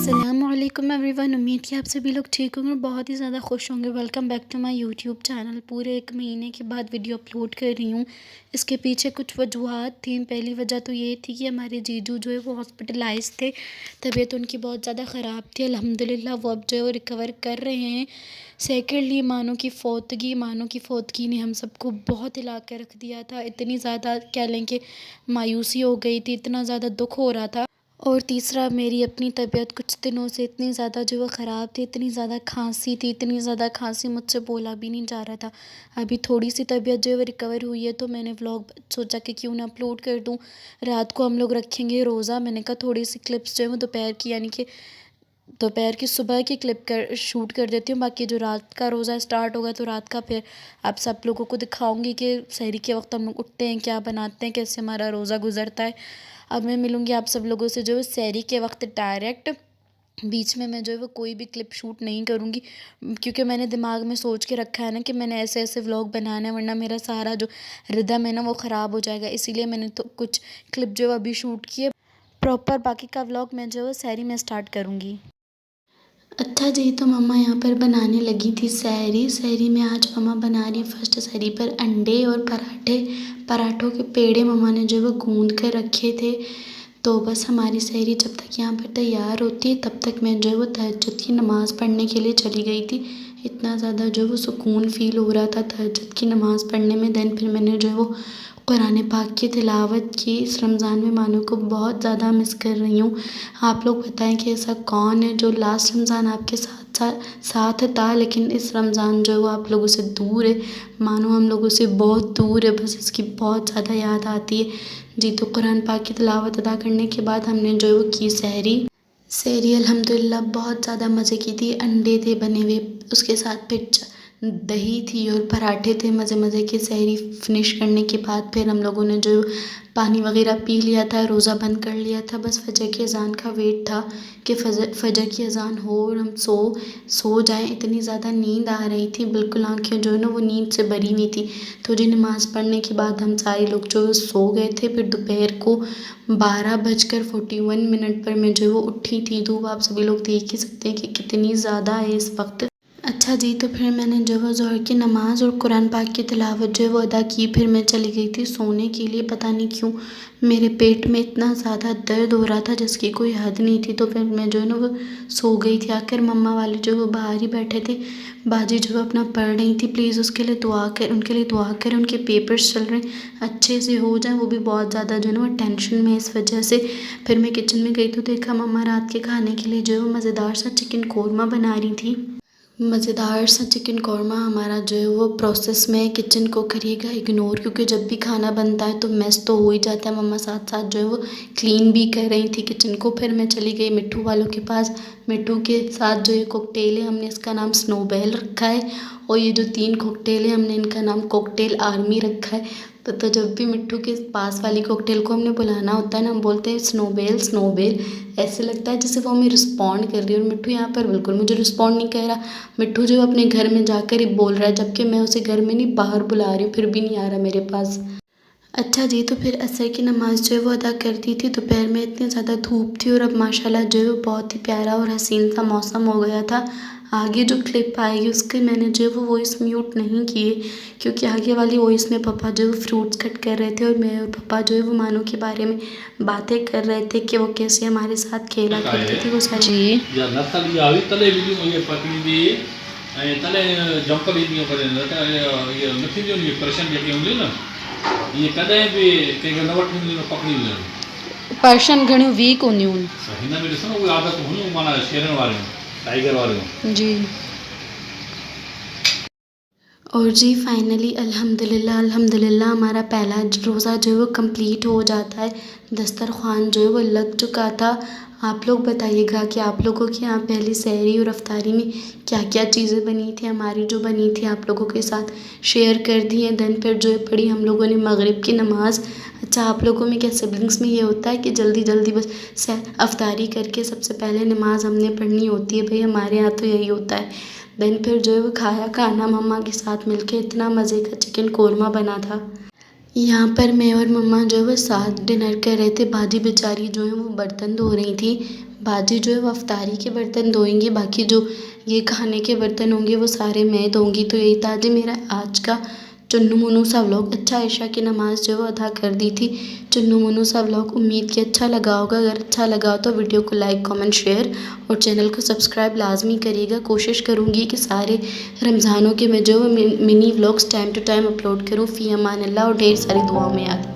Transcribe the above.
अस्सलामुअलैकुम एवरीवन। उम्मीद कि आप सभी लोग ठीक होंगे और बहुत ही ज़्यादा खुश होंगे। Welcome back to my YouTube channel. पूरे 1 महीने के बाद वीडियो अपलोड कर रही हूँ। इसके पीछे कुछ वजूहात थी। पहली वजह तो ये थी कि हमारे जीजू जो है वो हॉस्पिटलाइज थे। तबीयत उनकी बहुत ज़्यादा ख़राब थी। अल्हम्दुलिल्लाह वो अब जो है वो रिकवर कर रहे हैं। सेकेंडली मानो की फ़ौतगी ने हम सबको बहुत हिला के रख दिया था। इतनी ज़्यादा कह लें कि मायूसी हो गई थी, इतना ज़्यादा दुख हो रहा था। और तीसरा मेरी अपनी तबीयत कुछ दिनों से इतनी ज़्यादा जो है ख़राब थी, इतनी ज़्यादा खांसी थी, इतनी ज़्यादा खांसी मुझसे बोला भी नहीं जा रहा था। अभी थोड़ी सी तबीयत जो है वो रिकवर हुई है तो मैंने व्लॉग सोचा कि क्यों ना अपलोड कर दूं। रात को हम लोग रखेंगे रोज़ा। मैंने कहा थोड़ी सी क्लिप्स जो है वो दोपहर की यानी कि दोपहर की सुबह की क्लिप कर शूट कर देती हूँ। बाकी जो रात का रोज़ा स्टार्ट होगा तो रात का फिर आप सब लोगों को दिखाऊंगी कि सहरी के वक्त हम लोग उठते हैं, क्या बनाते हैं, कैसे हमारा रोज़ा गुजरता है। अब मैं मिलूँगी आप सब लोगों से जो है सहरी के वक्त डायरेक्ट। बीच में मैं जो है वो कोई भी क्लिप शूट नहीं करूँगी क्योंकि मैंने दिमाग में सोच के रखा है ना कि मैंने ऐसे ऐसे व्लॉग बनाना है, वरना मेरा सारा जो रिदम है ना वो ख़राब हो जाएगा। इसीलिए मैंने तो कुछ क्लिप जो है अभी शूट किए। प्रॉपर बाकी का व्लॉग मैं जो है सहरी में स्टार्ट करूँगी। अच्छा जी, तो मम्मा यहाँ पर बनाने लगी थी सहरी। सहरी में आज मम्मा बना रही फर्स्ट सहरी पर अंडे और पराठे। पराठों के पेड़े मम्मा ने जो है वो गूंद कर रखे थे। तो बस हमारी सहरी जब तक यहाँ पर तैयार होती है तब तक मैं जो है वो तहज्जुद की नमाज़ पढ़ने के लिए चली गई थी। इतना ज़्यादा जो है वो सुकून फ़ील हो रहा था तहज्जुद की नमाज़ पढ़ने में। देन फिर मैंने जो है वो कुरान पाक की तिलावत की। इस रमज़ान में मानो को बहुत ज़्यादा मिस कर रही हूँ। आप लोग बताएं कि ऐसा कौन है जो लास्ट रमज़ान आपके साथ था लेकिन इस रमज़ान जो है वो आप लोगों से दूर है। मानो हम लोगों से बहुत दूर है, बस इसकी बहुत ज़्यादा याद आती है जी। तो कुरान पाक की तिलावत अदा करने के बाद हमने जो है वो की सहरी। सहरी अल्हम्दुलिल्लाह बहुत ज़्यादा मज़े की थी। अंडे थे बने हुए, उसके साथ फिर दही थी और पराठे थे। मज़े मज़े की सहरी फिनिश करने के बाद फिर हम लोगों ने जो पानी वगैरह पी लिया था, रोज़ा बंद कर लिया था। बस फजर की अज़ान का वेट था कि फजर की अज़ान हो और हम सो जाएं। इतनी ज़्यादा नींद आ रही थी, बिल्कुल आँखें जो है ना वो नींद से भरी हुई थी। तो जी नमाज़ पढ़ने के बाद हम सारे लोग जो सो गए थे। फिर दोपहर को 12:41 पर मैं जो वो उठी थी। धूप आप सभी लोग देख ही सकते हैं कि कितनी ज़्यादा है इस वक्त। अच्छा जी, तो फिर मैंने जो वो ज़ोहर की नमाज़ और कुरान पाक की तिलावत जो है वो अदा की। फिर मैं चली गई थी सोने के लिए। पता नहीं क्यों मेरे पेट में इतना ज़्यादा दर्द हो रहा था जिसकी कोई हद नहीं थी। तो फिर मैं जो है ना वो सो गई थी। आकर मम्मा वाले जो वो बाहर ही बैठे थे। बाजी जो है अपना पढ़ रही थी। प्लीज़ उनके लिए दुआ करें। उनके पेपर्स चल रहे हैं, अच्छे से हो जाए। वो भी बहुत ज़्यादा जो है ना वो टेंशन में इस वजह से। फिर मैं किचन में गई तो देखा मम्मा रात के खाने के लिए जो है वो मज़ेदार सा चिकन कौरमा बना रही थी। मज़ेदार सा चिकन कौरमा हमारा जो है वो प्रोसेस में किचन को करिएगा इग्नोर, क्योंकि जब भी खाना बनता है तो मेस तो हो ही जाता है। मम्मा साथ साथ जो है वो क्लीन भी कर रही थी किचन को। फिर मैं चली गई मिट्ठू वालों के पास। मिट्ठू के साथ जो ये कॉकटेल है हमने इसका नाम स्नोबेल रखा है और ये जो 3 कॉकटेल है हमने इनका नाम कॉकटेल आर्मी रखा है। तो जब भी मिट्ठू के पास वाली कॉकटेल को हमने बुलाना होता है ना, हम बोलते हैं स्नोबेल स्नोबेल। ऐसे लगता है जैसे वो हमें रिस्पॉन्ड कर रही है और मिट्ठू यहाँ पर बिल्कुल मुझे रिस्पॉन्ड नहीं कर रहा। मिट्ठू जो अपने घर में जाकर ही बोल रहा है, जबकि मैं उसे घर में नहीं बाहर बुला रही हूँ, फिर भी नहीं आ रहा मेरे पास। अच्छा जी, तो फिर असर की नमाज़ जो है वो अदा कर दी थी। दोपहर में इतनी ज़्यादा धूप थी और अब माशाल्लाह जो है वो बहुत ही प्यारा और हसीन सा मौसम हो गया था। आगे जो क्लिप आएगी उसके मैंने जो है वो वॉइस म्यूट नहीं किए क्योंकि आगे वाली वॉइस में पापा जो है फ्रूट्स कट कर रहे थे और मैं और पापा जो है वो मानो के बारे में बातें कर रहे थे कि वो कैसे हमारे साथ खेला करती थी वो सारी। जी ये कॾहिं बि कंहिंखे न वठंदियूं न पकड़ींदियूं आहिनि। पर्शन घणियूं वीक हूंदियूं आहिनि। हिन में ॾिसो न उहे आदत हुयूं माना शेरनि वारियूं, टाइगर वारियूं। जी। और जी फाइनली अल्हम्दुलिल्लाह हमारा पहला रोज़ा जो है वो कंप्लीट हो जाता है। दस्तरख़्वान जो है वो लग चुका था। आप लोग बताइएगा कि आप लोगों के यहाँ पहली सहरी और अफ्तारी में क्या क्या चीज़ें बनी थी। हमारी जो बनी थी आप लोगों के साथ शेयर कर दी है। देन फिर जो है पढ़ी हम लोगों ने मगरिब की नमाज़। अच्छा, आप लोगों में क्या सिबलिंग्स में ये होता है कि जल्दी जल्दी बस अफ्तारी करके सबसे पहले नमाज़ हमने पढ़नी होती है? भाई हमारे यहाँ तो यही होता है। देन फिर जो है वो खाया खाना मम्मा के साथ मिलके। इतना मज़े का चिकन कौरमा बना था। यहाँ पर मैं और मम्मा जो है वो साथ डिनर कर रहे थे। बाजी बेचारी जो है वो बर्तन धो रही थी। बाजी जो है वो अफ्तारी के बर्तन धोएंगी, बाकी जो ये खाने के बर्तन होंगे वो सारे मैं धोऊंगी। तो यही था जी मेरा आज का चुन्नू मुन्नू सा व्लॉग। अच्छा ईशा की नमाज़ जो है वो अदा कर दी थी। चुन्नू मुन्नू सा व्लॉग उम्मीद कि अच्छा लगा होगा। अगर अच्छा लगा हो तो वीडियो को लाइक कमेंट शेयर और चैनल को सब्सक्राइब लाजमी करिएगा। कोशिश करूँगी कि सारे रमज़ानों के मैं जो mini vlogs time to time upload करूँ। फ़ी अमान अल्लाह और ढेर सारी दुआओं में याद।